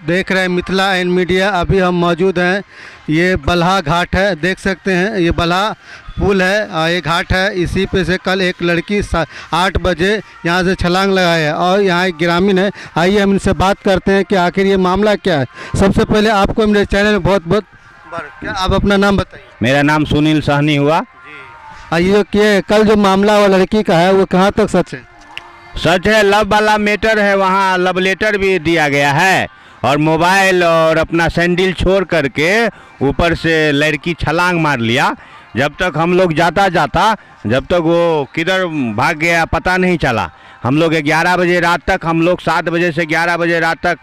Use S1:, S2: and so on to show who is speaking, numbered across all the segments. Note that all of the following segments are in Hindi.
S1: देख रहे हैं मिथिला एंड मीडिया। अभी हम मौजूद हैं, ये बल्हा घाट है, देख सकते हैं ये बल्हा पुल है और ये घाट है। इसी पे से कल एक लड़की 8 बजे यहाँ से छलांग लगाई है और यहाँ एक ग्रामीण है। आइए हम इनसे बात करते हैं कि आखिर ये मामला क्या है। सबसे पहले आपको मेरे चैनल में बहुत बहुत क्या, आप अपना नाम बताइए।
S2: मेरा नाम सुनील सहनी हुआ।
S1: ये जो कि कल जो मामला वो लड़की का है वो कहाँ तक सच है?
S2: सच है, लव वाला मैटर है, वहाँ लव लेटर भी दिया गया है और मोबाइल और अपना सैंडल छोड़ करके ऊपर से लड़की छलांग मार लिया। जब तक हम लोग जाता जब तक वो किधर भाग गया पता नहीं चला। हम लोग 11 बजे रात तक, हम लोग 7 बजे से 11 बजे रात तक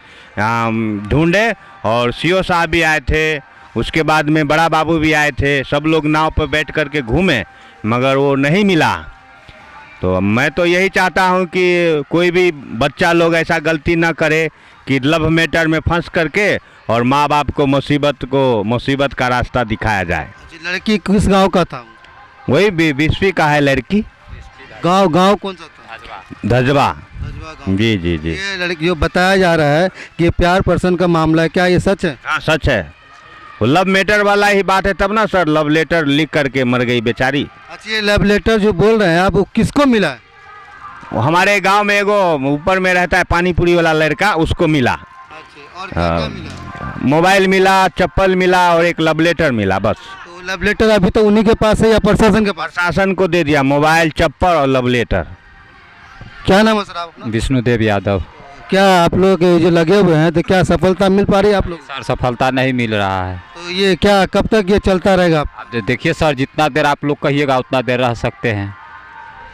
S2: ढूंढे और सीओ साहब भी आए थे, उसके बाद में बड़ा बाबू भी आए थे। सब लोग नाव पर बैठ करके घूमे मगर वो नहीं मिला। तो मैं तो यही चाहता हूँ कि कोई भी बच्चा लोग ऐसा गलती ना करे कि लव मैटर में फंस करके और माँ बाप को मुसीबत का रास्ता दिखाया जाए।
S1: लड़की किस गांव का था?
S2: वही 20वीं का है लड़की।
S1: गांव कौन सा था?
S2: धजवा।
S1: गाँव।
S2: जी जी जी।
S1: ये लड़की जो बताया जा रहा है कि ये प्यार पर्सन का मामला है, क्या ये सच है?
S2: हाँ सच है, वो लव मैटर वाला ही बात है तब ना सर, लव लेटर लिख करके मर गई बेचारी।
S1: अच्छा, ये लव लेटर जो बोल रहे हैं आप, वो किसको मिला है?
S2: वो हमारे गांव में एगो ऊपर में रहता है पानी पूरी वाला लड़का, उसको मिला।
S1: अच्छा, और क्या मिला?
S2: मोबाइल मिला, चप्पल मिला और एक लव लेटर मिला बस।
S1: तो लव लेटर अभी तो उन्हीं के पास है या प्रशासन के पास?
S2: प्रशासन को दे दिया मोबाइल, चप्पल और लव लेटर।
S1: क्या नाम है सर आप अपना?
S3: विष्णुदेव यादव।
S1: क्या आप लोग ये जो लगे हुए हैं तो क्या सफलता मिल पा रही है आप लोग?
S3: सर सफलता नहीं मिल रहा है।
S1: तो ये क्या कब तक ये चलता रहेगा?
S3: आप देखिए सर, जितना देर आप लोग कहिएगा उतना देर रह सकते हैं।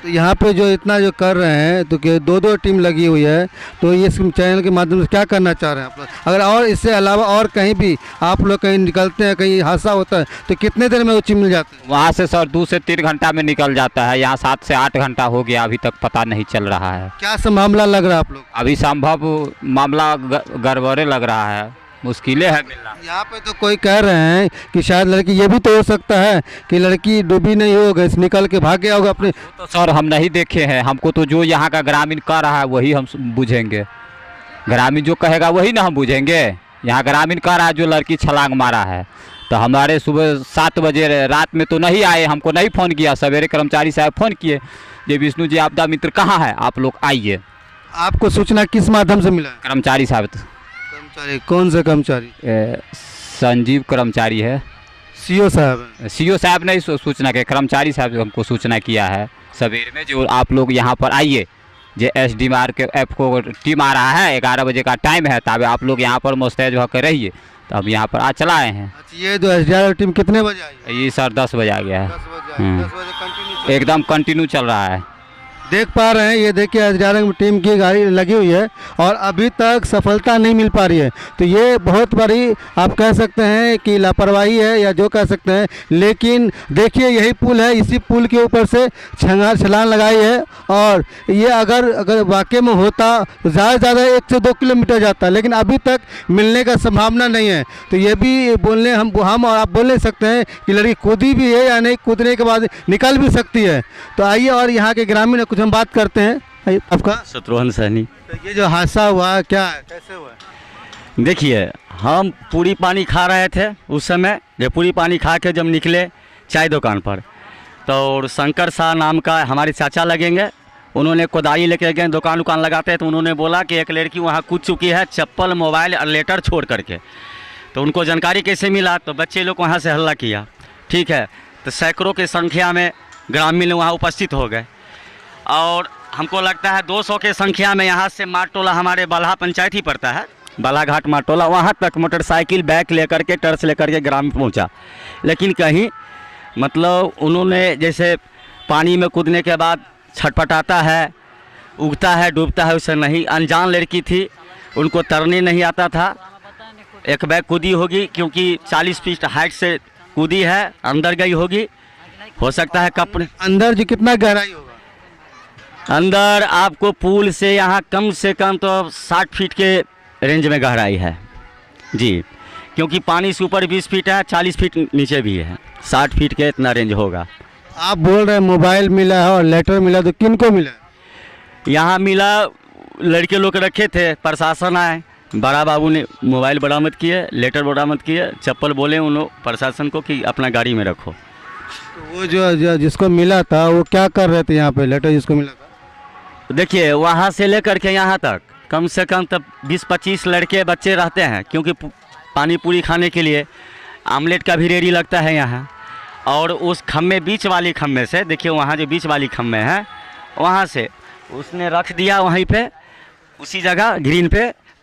S1: तो यहाँ पे जो इतना जो कर रहे हैं तो कि 2-2 टीम लगी हुई है, तो ये चैनल के माध्यम से क्या करना चाह रहे हैं आप लोग? अगर और इससे अलावा और कहीं भी आप लोग कहीं निकलते हैं, कहीं हादसा होता है तो कितने देर में वो चीज मिल जाती है?
S3: वहाँ से सर 2 से 3 घंटा में निकल जाता है। यहाँ 7 से 8 घंटा हो गया, अभी तक पता नहीं चल रहा है।
S1: क्या मामला लग रहा है आप लोग?
S3: अभी संभव मामला गड़बड़े लग रहा है, मुश्किलें है मिलना।
S1: यहाँ पे तो कोई कह रहे हैं कि शायद लड़की, ये भी तो हो सकता है कि लड़की डूबी नहीं होगा, निकल के भाग गया होगा अपने।
S3: तो सर हम नहीं देखे हैं, हमको तो जो यहाँ का ग्रामीण कह रहा है वही हम बुझेंगे। ग्रामीण जो कहेगा वही ना हम बुझेंगे। यहाँ ग्रामीण कह रहा है जो लड़की छलांग मारा है, तो हमारे सुबह 7 बजे रात में तो नहीं आए, हमको नहीं फ़ोन किया। सवेरे कर्मचारी साहब फ़ोन किए, ये विष्णु जी आपदा मित्र कहाँ है, आप लोग आइए।
S1: आपको सूचना किस माध्यम से मिला?
S3: कर्मचारी साहब।
S1: कर्मचारी कौन से कर्मचारी?
S3: संजीव कर्मचारी है।
S1: सीओ साहब?
S3: सीओ साहब ने सूचना के, कर्मचारी साहब हमको सूचना किया है सवेरे में जो आप लोग यहाँ पर आइए। जो SDMR के एफ को टीम आ रहा है, 11 बजे का टाइम है, तब आप लोग यहाँ पर मुस्तैद होकर रहिए। तो हम यहाँ पर आज चला आए हैं।
S1: अच्छा, ये जो SDR टीम कितने बजे आई है?
S3: ये सर 10 बजे आ गया है।
S1: 10 बजे कंटिन्यू
S3: एकदम कंटिन्यू चल रहा है।
S1: देख पा रहे हैं, ये देखिए SDR टीम की गाड़ी लगी हुई है और अभी तक सफलता नहीं मिल पा रही है। तो ये बहुत बड़ी आप कह सकते हैं कि लापरवाही है या जो कह सकते हैं। लेकिन देखिए यही पुल है, इसी पुल के ऊपर से छलांग लगाई है और ये अगर वाकई में होता तो ज़्यादा से ज़्यादा 1 से 2 किलोमीटर जाता, लेकिन अभी तक मिलने का संभावना नहीं है। तो ये भी बोलने हम और आप बोल नहीं सकते हैं कि लड़की कूदी भी है या नहीं, कूदने के बाद निकल भी सकती है। तो आइए और यहाँ के ग्रामीण कुछ हम बात करते हैं। आपका?
S4: शत्रुघ्न सहनी।
S1: तो ये जो हादसा हुआ क्या है, कैसे हुआ?
S4: देखिए, हम पूरी पानी खा रहे थे उस समय, जब पूरी पानी खा के जब निकले चाय दुकान पर, तो शंकर शाह नाम का हमारे चाचा लगेंगे, उन्होंने कोदारी लेके गए, दुकान लगाते हैं, तो उन्होंने बोला कि एक लड़की वहाँ कूद चुकी है चप्पल, मोबाइल और लेटर छोड़ करके। तो उनको जानकारी कैसे मिला, तो बच्चे लोग वहाँ से हल्ला किया। ठीक है, तो सैकड़ों की संख्या में ग्रामीण वहाँ उपस्थित हो गए और हमको लगता है 200 के संख्या में यहाँ से मारटोला, हमारे बल्हा पंचायत ही पड़ता है, बालाघाट मारटोला, वहाँ तक मोटरसाइकिल बैग लेकर के, टर्च लेकर के ग्राम पहुँचा। लेकिन कहीं मतलब उन्होंने जैसे पानी में कूदने के बाद छटपटाता है, उगता है, डूबता है, उससे नहीं। अनजान लड़की थी, उनको तैरने नहीं आता था। एक बैग कूदी होगी क्योंकि 40 फीट हाइट से कूदी है, अंदर गई होगी, हो सकता है कपड़े।
S1: अंदर जी कितना गहराई होगा?
S4: अंदर आपको पुल से यहाँ कम से कम तो 60 फीट के रेंज में गहराई है जी, क्योंकि पानी से ऊपर 20 फीट है, 40 फीट नीचे भी है, 60 फीट के इतना रेंज होगा।
S1: आप बोल रहे हैं मोबाइल मिला है और लेटर मिला, तो किन को मिला?
S4: यहाँ मिला, लड़के लोग रखे थे, प्रशासन आए, बड़ा बाबू ने मोबाइल बरामद किए, लेटर बरामद किए, चप्पल बोले उन लोग प्रशासन को कि अपना गाड़ी में रखो।
S1: तो वो जो जिसको मिला था वो क्या कर रहे थे यहाँ पे, लेटर जिसको मिला था?
S4: देखिए वहाँ से लेकर के यहाँ तक कम से कम तब 20-25 लड़के बच्चे रहते हैं, क्योंकि पानी पूरी खाने के लिए आमलेट का भी रेडी लगता है यहाँ। और उस खम्भे बीच वाली खम्भे से, देखिए वहाँ जो बीच वाली खम्भे हैं वहाँ से उसने रख दिया वहीं पे, उसी जगह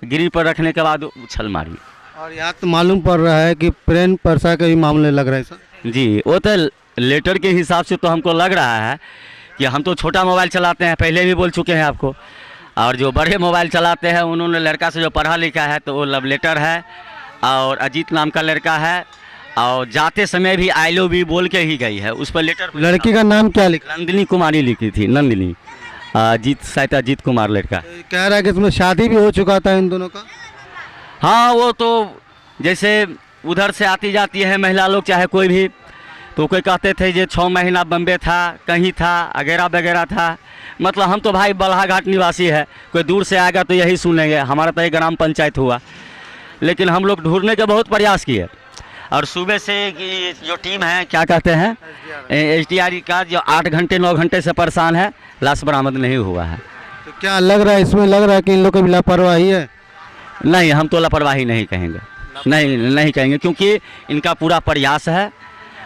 S4: ग्रीन पर रखने के बाद उछल मारी।
S1: और यहाँ तो मालूम पड़ रहा है कि प्रेम परसा के भी मामले लग रहे हैं सर।
S4: जी, वो तो लेटर के हिसाब से तो हमको लग रहा है कि हम तो छोटा मोबाइल चलाते हैं, पहले भी बोल चुके हैं आपको। और जो बड़े मोबाइल चलाते हैं उन्होंने लड़का से जो पढ़ा लिखा है तो वो लव लेटर है, और अजीत नाम का लड़का है, और जाते समय भी आई लव यू बोल के ही गई है, उस पर लेटर।
S1: लड़की का नाम क्या लिखा?
S4: नंदिनी कुमारी लिखी थी, नंदिनी शायद अजीत कुमार लड़का।
S1: कह रहा है कि इसमें शादी भी हो चुका था इन दोनों का।
S4: हाँ, वो तो जैसे उधर से आती जाती है महिला लोग चाहे कोई भी, तो कोई कहते थे जो 6 महीना बम्बे था, कहीं था, वगैरह वगैरह था। मतलब हम तो भाई बल्हाघाट निवासी है, कोई दूर से आएगा तो यही सुनेंगे। हमारा तो एक ग्राम पंचायत हुआ, लेकिन हम लोग ढूंढने का बहुत प्रयास किए। और सुबह से जो टीम है क्या कहते हैं SDR का, जो 8 घंटे 9 घंटे से परेशान है, लाश बरामद नहीं हुआ है।
S1: तो क्या लग रहा है, इसमें लग रहा है कि इन लोग की भी लापरवाही है?
S4: नहीं, हम तो लापरवाही नहीं कहेंगे, नहीं कहेंगे, क्योंकि इनका पूरा प्रयास है,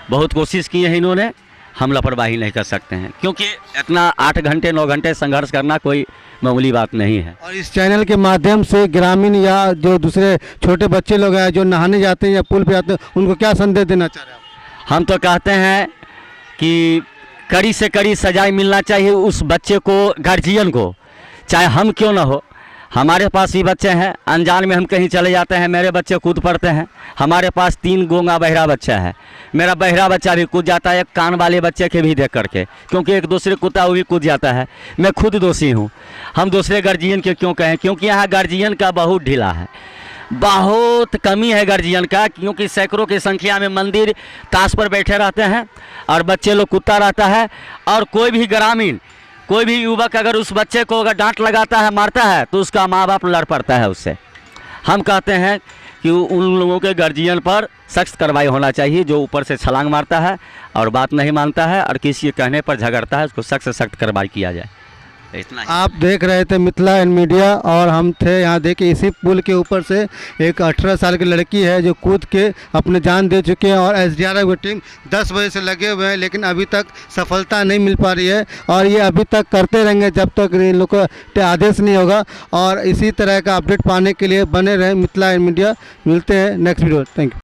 S4: बहुत कोशिश की है इन्होंने। हम लापरवाही नहीं कर सकते हैं, क्योंकि इतना 8 घंटे 9 घंटे संघर्ष करना कोई मामूली बात नहीं है।
S1: और इस चैनल के माध्यम से ग्रामीण या जो दूसरे छोटे बच्चे लोग हैं जो नहाने जाते हैं या पुल पे आते हैं, उनको क्या संदेश देना चाह रहे हैं आप?
S4: हम तो कहते हैं कि कड़ी से कड़ी सजाए मिलना चाहिए उस बच्चे को, गार्जियन को, चाहे हम क्यों ना हो। हमारे पास ही बच्चे हैं, अनजान में हम कहीं चले जाते हैं, मेरे बच्चे कूद पड़ते हैं। हमारे पास 3 गूंगा बहरा बच्चा है, मेरा बहरा बच्चा भी कूद जाता है, एक कान वाले बच्चे के भी देख करके, क्योंकि एक दूसरे कुत्ता वो भी कूद जाता है। मैं खुद दोषी हूँ, हम दूसरे गार्जियन के क्यों कहें, क्योंकि यहाँ गार्जियन का बहुत ढीला है, बहुत कमी है गार्जियन का, क्योंकि सैकड़ों की संख्या में मंदिर ताश पर बैठे रहते हैं और बच्चे लोग कुत्ता रहता है। और कोई भी ग्रामीण, कोई भी युवक अगर उस बच्चे को अगर डांट लगाता है, मारता है, तो उसका माँ बाप लड़ पड़ता है उससे। हम कहते हैं कि उन लोगों के गार्जियन पर सख्त कार्रवाई होना चाहिए, जो ऊपर से छलांग मारता है और बात नहीं मानता है और किसी के कहने पर झगड़ता है, उसको सख्त से सख्त कार्रवाई किया जाए। इतना ही।
S1: आप देख रहे थे मिथिला एंड मीडिया, और हम थे यहाँ। देखिए इसी पुल के ऊपर से एक 18 साल की लड़की है जो कूद के अपने जान दे चुके हैं, और SDR की टीम 10 बजे से लगे हुए हैं, लेकिन अभी तक सफलता नहीं मिल पा रही है। और ये अभी तक करते रहेंगे जब तक इन लोग का आदेश नहीं होगा। और इसी तरह का अपडेट पाने के लिए बने रहें मिथिला एंड मीडिया। मिलते हैं नेक्स्ट वीडियो। Thank you.